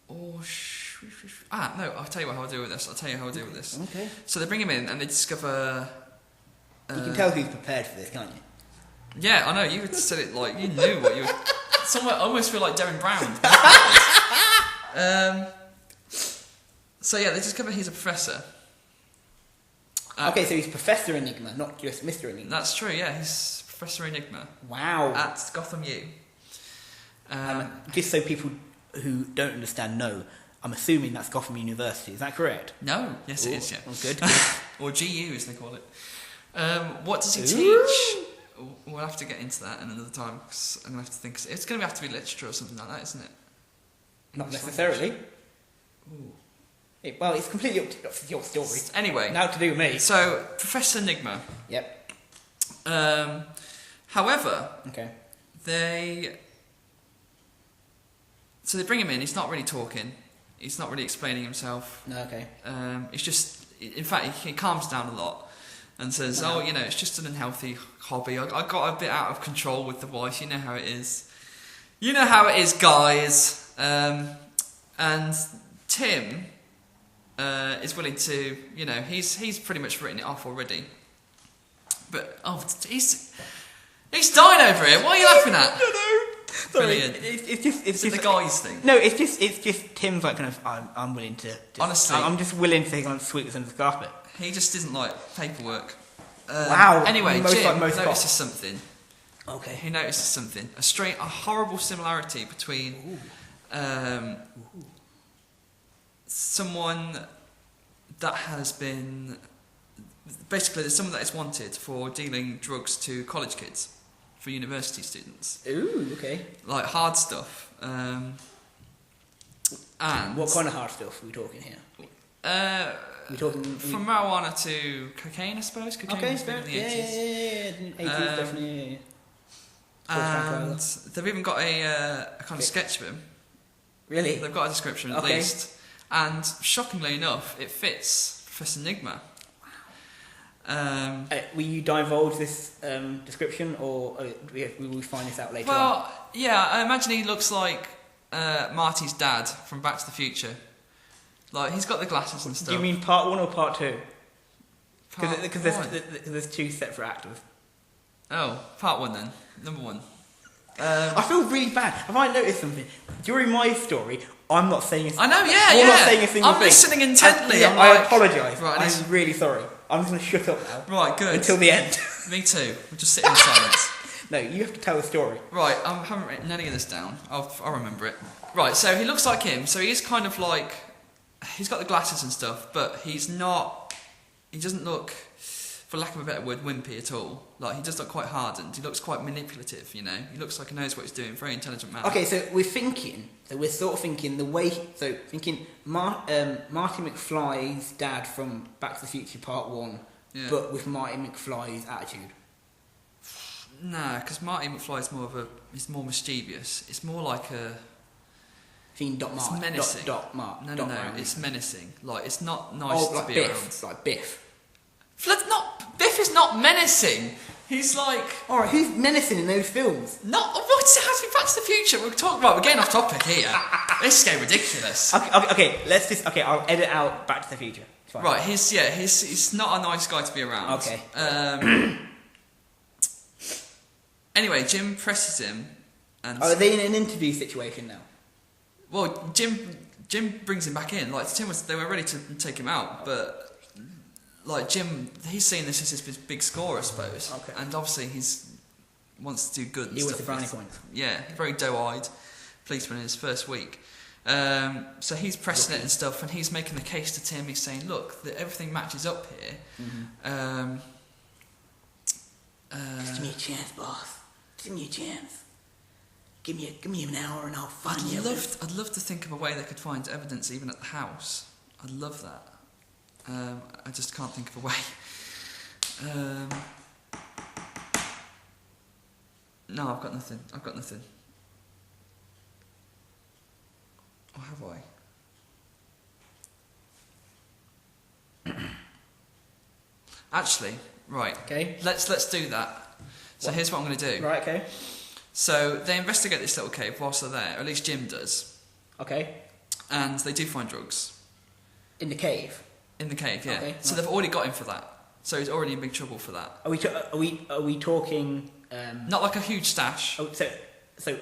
No, I'll tell you how I'll deal with this. Okay. So they bring him in and they discover... you can tell who's prepared for this, can't you? Yeah, I know, you said it like you knew what you were... I almost feel like Darren Brown. So yeah, they discover he's a professor. Okay, so he's Professor Enigma, not just Mr. Enigma. That's true, yeah, he's Professor Enigma. Wow. At Gotham U. Just so people who don't understand know, I'm assuming that's Gotham University. Is that correct? No. Yes, it is, yeah. Oh, good. Or GU, as they call it. What does he teach? We'll have to get into that another time, because I'm going to have to think. It's going to have to be literature or something like that, isn't it? Not necessarily. Ooh. It's completely up to your story. Anyway. Now to do with me. So, Professor Enigma. Yep. However... Okay. So they bring him in, he's not really talking, he's not really explaining himself. No, okay. It's just, in fact, he calms down a lot and says, it's just an unhealthy hobby. I got a bit out of control with the wife, you know how it is. You know how it is, guys. And Tim is willing to, he's pretty much written it off already. But, he's dying over it. What are you laughing at? Sorry, brilliant. It's just the guys thing. No, it's just Tim's like kind of. I'm willing to. Honestly, I'm just willing to kind of sweep this under the carpet. He just isn't like paperwork. Wow. Anyway, Jim notices something. Okay. He notices something. A horrible similarity between someone that has been basically there's someone that is wanted for dealing drugs to college kids. For university students. Ooh, okay. Like hard stuff. And what kind of hard stuff are we talking here? We're talking from marijuana to cocaine, I suppose. Cocaine was big in the 80s. Yeah. 80s definitely. And they've even got a kind of sketch of him. Really? They've got a description at least. And shockingly enough, it fits Professor Enigma. Will you divulge this description, or will we find this out later on? Well, yeah, I imagine he looks like Marty's dad from Back to the Future. Like, he's got the glasses and stuff. Do you mean part 1 or part 2? Because there's two separate actors. Oh, part 1 then. Number 1. I feel really bad. Have I noticed something? During my story, I'm not saying a single thing. I know, yeah. You're not saying a single thing. I'm listening intently. I apologise. Right, I'm really sorry. I'm just going to shut up now. Right, good. Until the end. Me too. We'll just sit in silence. No, you have to tell the story. Right, I haven't written any of this down. I'll remember it. Right, so he looks like him. So he is kind of like... He's got the glasses and stuff, but he's not... He doesn't look, for lack of a better word, wimpy at all. Like, he does look quite hardened. He looks quite manipulative, He looks like he knows what he's doing. Very intelligent man. Okay, so we're sort of thinking the way... So, thinking Marty McFly's dad from Back to the Future Part 1, but with Marty McFly's attitude. Nah, because Marty McFly is he's more mischievous. It's more like a... Thinking Doc Martin. It's menacing. Doc Martin. No, it's menacing. Like, it's not nice to like be Biff. around. Like Biff. Not Biff is not menacing. He's like... Alright, who's menacing in those films? Not... What's it has to be Back to the Future? We're talking... Right, we're getting off topic here. This is getting ridiculous. Okay, let's just... Okay, I'll edit out Back to the Future. It's fine. Right, he's not a nice guy to be around. Okay. Anyway, Jim presses him and... Are they in an interview situation now? Well, Jim brings him back in. Like, they were ready to take him out, but... Like, Jim, he's seeing this as his big score, I suppose. Okay. And obviously wants to do good and He wants stuff. the brownie points. Yeah, very doe-eyed policeman in his first week. So he's pressing it and stuff, and he's making the case to Tim. He's saying, look, everything matches up here. Mm-hmm. Just give me a chance, boss. Just give me a chance. Give me an hour and I'll find you. I'd love to think of a way they could find evidence even at the house. I'd love that. I just can't think of a way. No, I've got nothing. Or have I? Actually, right. Okay. Let's do that. So here's what I'm going to do. Right, okay. So they investigate this little cave whilst they're there, or at least Jim does. Okay. And they do find drugs. In the cave? In the cave, yeah. Okay, so nice. they've already got him for that. So he's already in big trouble for that. Are we talking... Not like a huge stash. Oh, so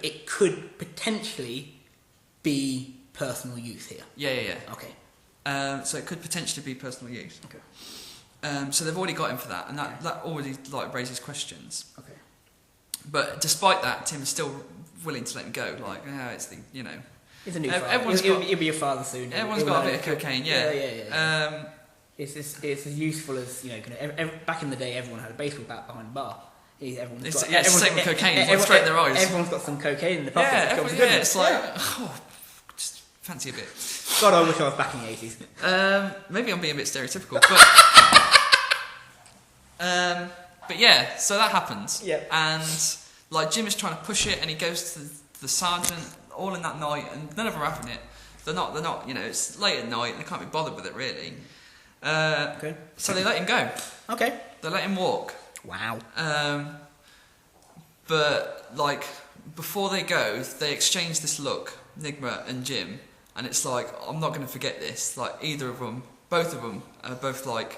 it could potentially be personal use here? Yeah. Okay. So it could potentially be personal use. Okay. So they've already got him for that, and that already like raises questions. Okay. But despite that, Tim is still willing to let him go. Like, it's the He's a new father. everyone's He'll got- be your father soon. Everyone's got a bit of cocaine, yeah. Yeah. It's as useful as back in the day. Everyone had a baseball bat behind the bar. It's the same with cocaine. It's like straight in their eyes. Everyone's got some cocaine in the pocket. Yeah, it's like just fancy a bit. God, I wish I was back in the 80s. Maybe I'm being a bit stereotypical, but yeah. So that happens. Yeah. And like Jim is trying to push it, and he goes to the sergeant all in that night, and none of them are having it. They're not. It's late at night. They can't be bothered with it really. Okay. So they let him go. Okay. They let him walk. Wow. But like before they go, they exchange this look, Nigma and Jim, and it's like, I'm not going to forget this. Like both of them are both like,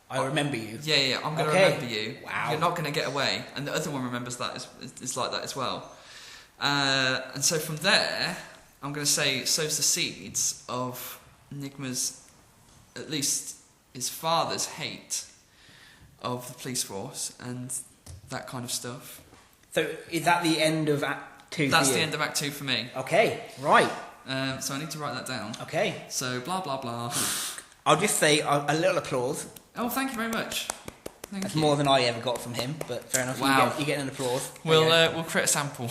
I remember you. Yeah, I'm going to remember you. Wow. You're not going to get away. And the other one remembers that is like that as well. And so from there, I'm going to say sows the seeds of Nigma's, at least his father's hate of the police force and that kind of stuff. So is that the end of Act 2? That's the end of Act 2 for me. Okay, right. So I need to write that down. Okay. So blah blah blah. I'll just say a little applause. Oh, thank you very much. That's more than I ever got from him, but fair enough. Wow. You get an applause. We'll create a sample.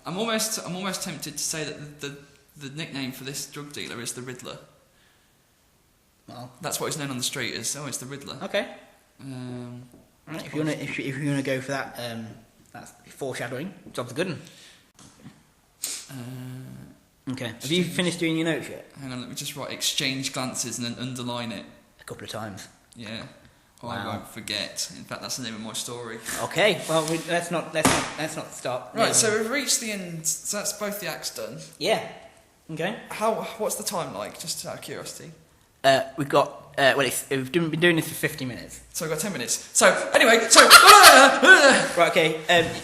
I'm almost tempted to say that the nickname for this drug dealer is the Riddler. Well, that's what he's known on the street as. Oh, it's the Riddler. Okay. Right, if you wanna go for that, that's foreshadowing. Job's a good one. Okay. Have you finished doing your notes yet? Hang on, let me just write exchange glances and then underline it. A couple of times. Yeah. Oh, Wow. I won't forget. In fact, that's the name of my story. Okay. Well, let's not start. Right. So we've reached the end. So that's both the acts done. Yeah. Okay. What's the time like? Just out of curiosity. We've got. We've been doing this for 50 minutes. So we've got 10 minutes. So anyway, Right. Okay.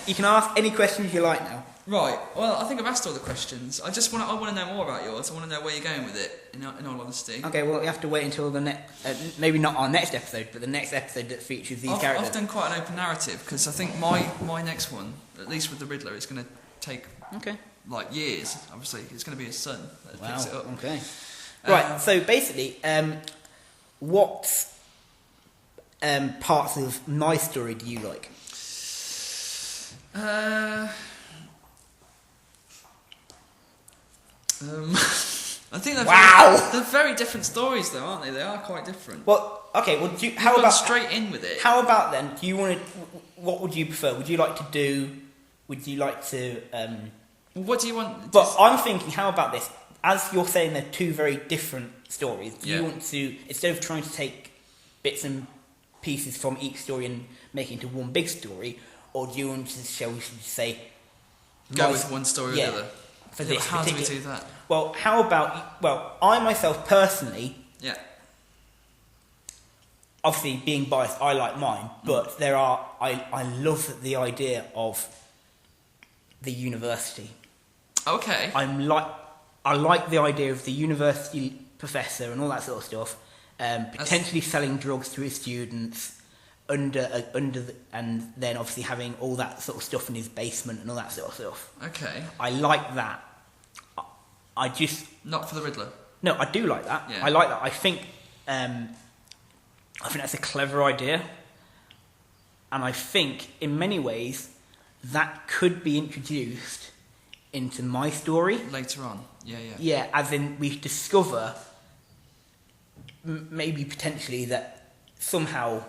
You can ask any questions you like now. Right. Well, I think I've asked all the questions. I want to know more about yours. I want to know where you're going with it. In all honesty. Okay. Well, you have to wait until the next. Maybe not our next episode, but the next episode that features these characters. I've done quite an open narrative because I think my next one, at least with the Riddler, is going to take like years. Obviously, it's going to be his son that picks it up. Okay. Right. So basically, what parts of my story do you like? I think they're very different stories, though, aren't they? They are quite different. Well, okay. Well, how You've about gone straight in with it? How about then? Do you want to? What would you prefer? Would you like to do? Would you like to? What do you want? But I'm thinking, how about this? As you're saying, they're two very different stories. Do you want to, instead of trying to take bits and pieces from each story and make it into one big story, or do you want to, shall we say, go with one story or the other? For this how do we do that? Well, how about... Well, I myself personally... Yeah. Obviously, being biased, I like mine, but there are... I love the idea of the university. Okay. I like the idea of the university professor and all that sort of stuff, potentially selling drugs to his students, and then obviously having all that sort of stuff in his basement and all that sort of stuff. Okay. I like that. I just... Not for the Riddler. No, I do like that. Yeah. I like that. I think that's a clever idea. And I think, in many ways, that could be introduced into my story. Later on. Yeah. Yeah, as in we discover maybe potentially that somehow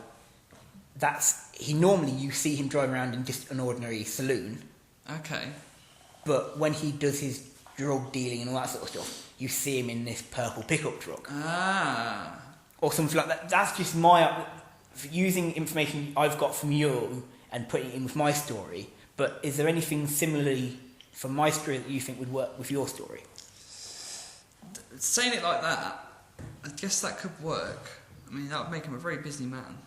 normally you see him driving around in just an ordinary saloon. Okay. But when he does his drug dealing and all that sort of stuff, you see him in this purple pickup truck. Ah. Or something like that. That's just my... using information I've got from you and putting it in with my story. But is there anything similarly from my story that you think would work with your story? Saying it like that, I guess that could work. I mean, that would make him a very busy man.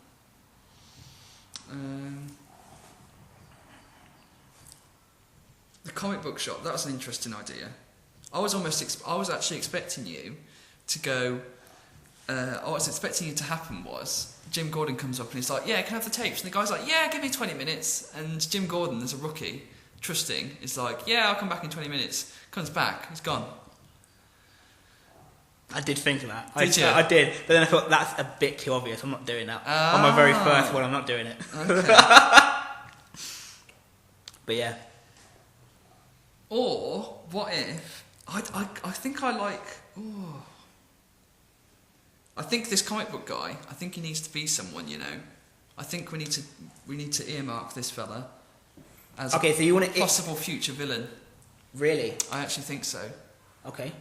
The comic book shop, that was an interesting idea. I was actually expecting you to go... I was expecting it to happen was Jim Gordon comes up and he's like, yeah, can I have the tapes? And the guy's like, yeah, give me 20 minutes. And Jim Gordon, as a rookie, trusting, is like, yeah, I'll come back in 20 minutes. Comes back, he's gone. I did think of that. Did you? I did, but then I thought that's a bit too obvious. I'm not doing that. On my very first one, I'm not doing it. Okay. But yeah. Or, what if... I think I like... Ooh. I think this comic book guy, I think he needs to be someone, you know. I think we need to earmark this fella as okay, so you want a possible future villain. Really? I actually think so. Okay.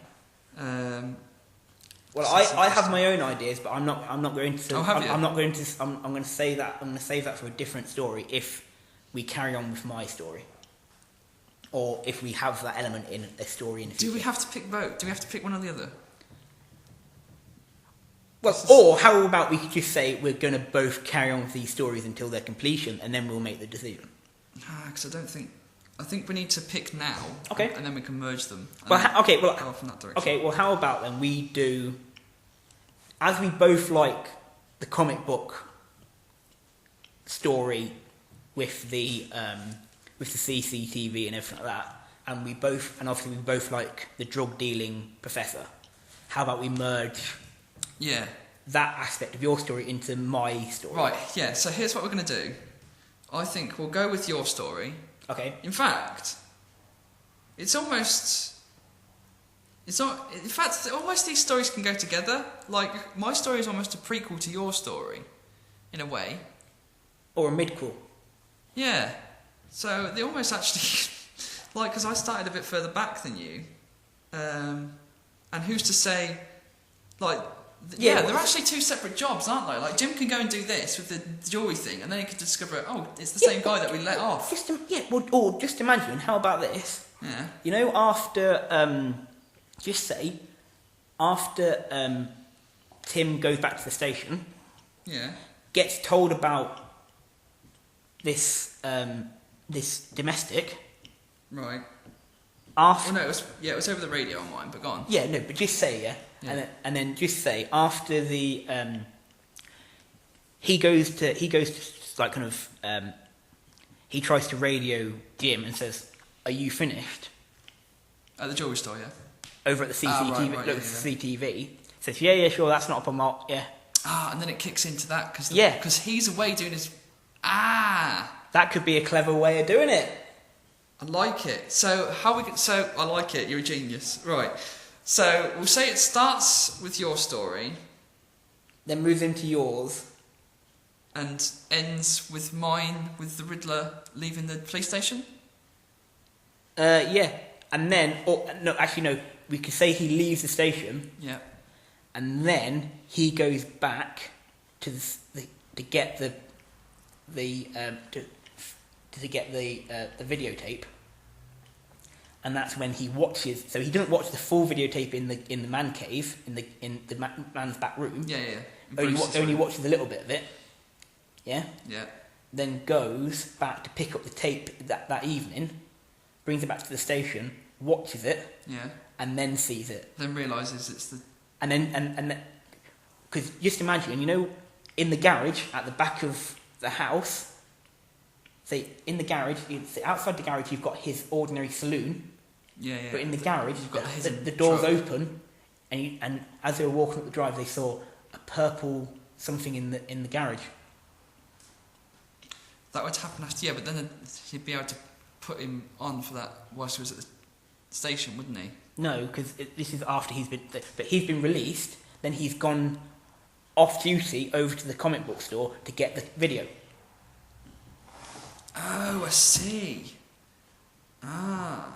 Well, I have my own ideas, but I'm not going to. Oh, have you? I'm not going to. I'm going to say that. I'm going to save that for a different story if we carry on with my story, or if we have that element in a story in the future. Do we have to pick both? Do we have to pick one or the other? Well, or how about we just say we're going to both carry on with these stories until their completion, and then we'll make the decision. Because I don't think... I think we need to pick now, okay, and then we can merge them. Well, go off in that direction. Okay, well, how about then we do, as we both like the comic book story with the CCTV and everything like that, and obviously we both like the drug dealing professor. How about we merge? Yeah. That aspect of your story into my story. Right, yeah, so here's what we're going to do. I think we'll go with your story. Okay. In fact, almost these stories can go together. Like, my story is almost a prequel to your story, in a way. Or a midquel. Yeah. So, they almost actually... like, because I started a bit further back than you. And who's to say... Like... Yeah, they're actually two separate jobs, aren't they? Like, Jim can go and do this with the jewellery thing, and then he could discover, it's the same guy that we let off. Just imagine, how about this? Yeah. You know, after Tim goes back to the station, yeah, gets told about this domestic. Right. After... Well, no, it was over the radio on mine, but go on. Yeah, no, but just say, yeah. And then just say, after the... he goes to like, kind of... he tries to radio Jim and says, are you finished? At the jewellery store, yeah? Over at the CCTV. Right, CCTV. Says, yeah, sure, that's not a problem, yeah. And then it kicks into that, because he's away doing his... That could be a clever way of doing it. I like it. So I like it. You're a genius, right? So we'll say it starts with your story, then moves into yours, and ends with mine, with the Riddler leaving the police station. Yeah, and then we could say he leaves the station. Yeah. And then he goes back to to get the videotape, and that's when he watches. So he doesn't watch the full videotape in the man cave in the man's back room. Yeah. Only watches a little bit of it. Yeah. Yeah. Then goes back to pick up the tape that evening, brings it back to the station, watches it. Yeah. And then sees it. Then realises it's the. And then, because just imagine, in the garage at the back of the house. Say in the garage, outside the garage, you've got his ordinary saloon. Yeah. But in the garage, you've got the door's open, and as they were walking up the drive, they saw a purple something in the garage. That would happen after, but then he'd be able to put him on for that whilst he was at the station, wouldn't he? No, because this is after he's been released. Then he's gone off duty over to the comic book store to get the video. Oh, I see. Ah.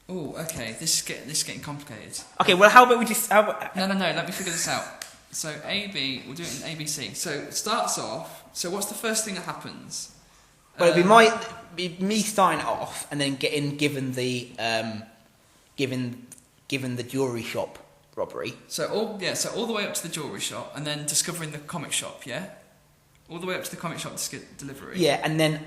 Oh, okay. This is getting complicated. Okay, well, how about we just... No. Let me figure this out. So AB, we'll do it in ABC. So it starts off. So what's the first thing that happens? Well, it'd be me starting it off and then given the jewellery shop robbery. So all the way up to the jewellery shop, and then discovering the comic shop. Yeah. All the way up to the comic shop to get delivery. Yeah, and then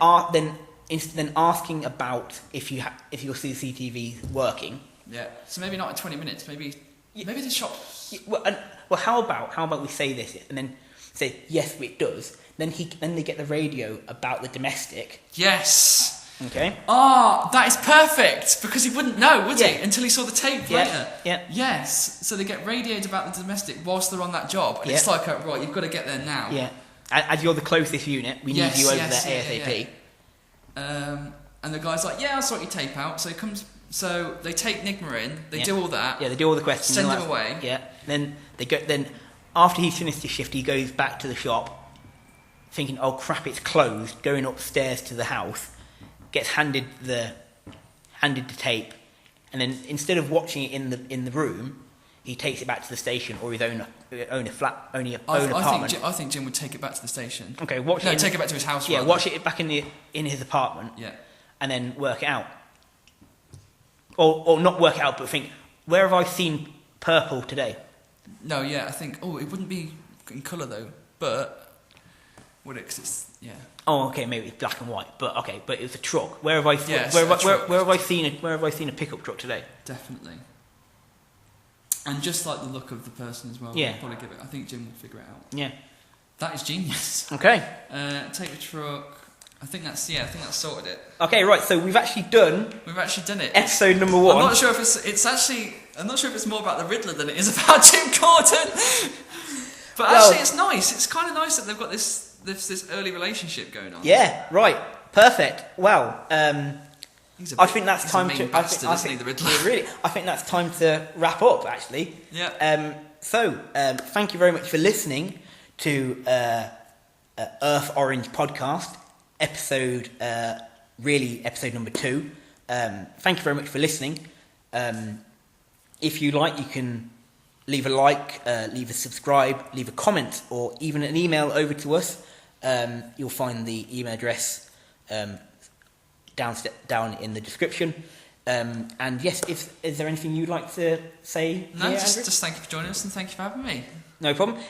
asking about if your CCTV working. Yeah. So maybe not in 20 minutes. Maybe the shop. Well, how about we say this and then say yes, it does. Then they get the radio about the domestic. Yes. Okay. Ah, that is perfect because he wouldn't know, would he, until he saw the tape later? Yeah. Yes. So they get radioed about the domestic whilst they're on that job, and it's like, right, you've got to get there now. Yeah. As you're the closest unit, we need you over there ASAP. Yeah. And the guy's like, I'll sort your tape out. So he comes. So they take Nigma in. They do all that. Yeah, they do all the questions. Send him away. Yeah. Then they go. Then after he's finished his shift, he goes back to the shop, thinking, "Oh crap, it's closed." Going upstairs to the house, gets handed the tape, and then instead of watching it in the room, he takes it back to the station or his own apartment. I think Jim would take it back to the station. Okay, take it back to his house. Yeah, watch it back in his apartment. Yeah, and then work it out, or not work it out, but think, where have I seen purple today? No, I think. Oh, it wouldn't be in colour though, but would it? 'Cause it's Oh, okay, maybe it's black and white, but it was a truck. Where have I seen a pickup truck today? Definitely. And just like the look of the person as well. Yeah. We'll probably give it. I think Jim will figure it out. Yeah. That is genius. Okay. Take the truck. I think that's sorted it. Okay, right. So we've actually done it. Episode number 1. I'm not sure if I'm not sure if it's more about the Riddler than it is about Jim Gordon. But actually, it's nice. It's kind of nice that they've got this early relationship going on. Yeah. Right. Perfect. Well. I think that's time to. Isn't he, the Riddler? Really, I think that's time to wrap up. Actually. Yeah. So, thank you very much for listening to Earth Orange podcast episode number 2. Thank you very much for listening. If you like, you can leave a like, leave a subscribe, leave a comment, or even an email over to us. You'll find the email address down in the description. And yes, is there anything you'd like to say? No, just thank you for joining us and thank you for having me. No problem.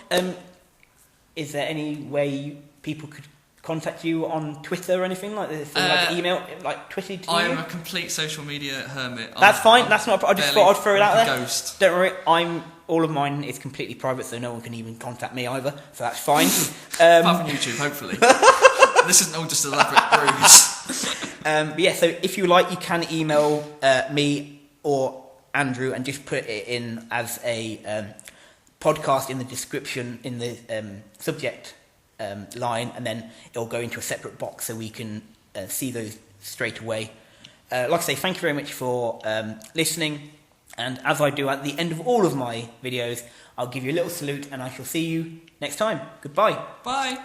Is there any way people could contact you on Twitter or anything like this? Like email, like Twitter to you? I am a complete social media hermit. That's fine. That's not. I just thought I'd throw it out there. Ghost. Don't worry. All of mine is completely private, so no one can even contact me either. So that's fine. Apart from YouTube, hopefully. This isn't all just elaborate ruse. But yeah, so if you like, you can email me or Andrew and just put it in as a podcast in the description, in the subject line, and then it'll go into a separate box so we can see those straight away. Like I say, thank you very much for listening, and as I do at the end of all of my videos, I'll give you a little salute and I shall see you next time. Goodbye. Bye.